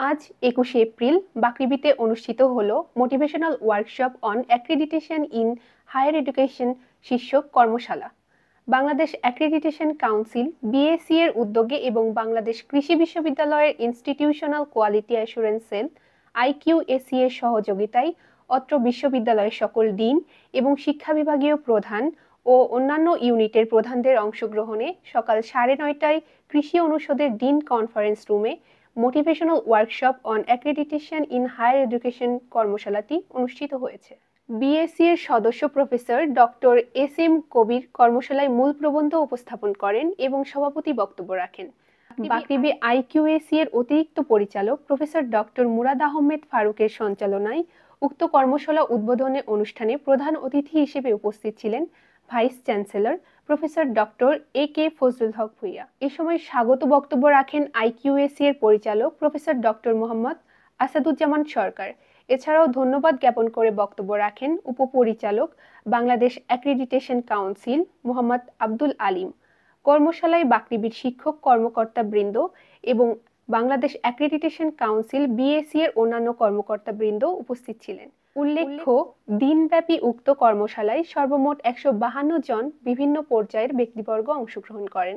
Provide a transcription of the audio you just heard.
আজ ২১শে এপ্রিল বাকৃবিতে অনুষ্ঠিত হলো motivational workshop on accreditation in higher education শীর্ষক কর্মশালা। বাংলাদেশ অ্যাক্রিডিটেশন কাউন্সিল বিএসি এর উদ্যোগে এবং বাংলাদেশ কৃষি বিশ্ববিদ্যালয়ের institutional quality assurance sell IQAC এর সহযোগিতায় অত্র বিশ্ববিদ্যালয়ের সকল ডিন এবং শিক্ষা বিভাগীয় প্রধান ও অন্যান্য ইউনিটের প্রধানদের অংশগ্রহণে সকাল 9:30টায় কৃষি অনুষদের ডিন কনফারেন্স রুমে motivational workshop on accreditation in higher education কর্মশালাটি অনুষ্ঠিত হয়েছে। বিএসসি এর সদস্য professor doctor S M Kabir কর্মশালায় মূল প্রবন্ধ উপস্থাপন করেন এবং সভাপতি বক্তব্য রাখেন। বাকৃবি আইকিউএসি এর অতিরিক্ত পরিচালক প্রফেসর ডক্টর মুরাদ আহমেদ ফারুকের সঞ্চালনায় উক্ত কর্মশালা উদ্বোধনী অনুষ্ঠানে প্রধান অতিথি হিসেবে উপস্থিত ছিলেন vice chancellor professor doctor A K Fazlul Haque Bhuiyan. এ সময় স্বাগত বক্তব্য রাখেন আইকিউএসি এর পরিচালক প্রফেসর ডক্টর মোহাম্মদ আসাদুজ্জামান সরকার। এছাড়াও ধন্যবাদ জ্ঞাপন করে বক্তব্য রাখেন উপপরিচালক বাংলাদেশ অ্যাক্রিডিটেশন কাউন্সিল মোহাম্মদ আব্দুল আলিম। কর্মশালায় বাকৃবির শিক্ষক কর্মকর্তাবৃন্দ এবং বাংলাদেশ অ্যাক্রিডিটেশন কাউন্সিল বিএসি এর অন্যান্য কর্মকর্তাবৃন্দ উপস্থিত ছিলেন। উল্লেখ্য, দিনব্যাপী উক্ত কর্মশালায় সর্বমোট 152 জন বিভিন্ন পর্যায়ের ব্যক্তিবর্গ অংশগ্রহণ করেন।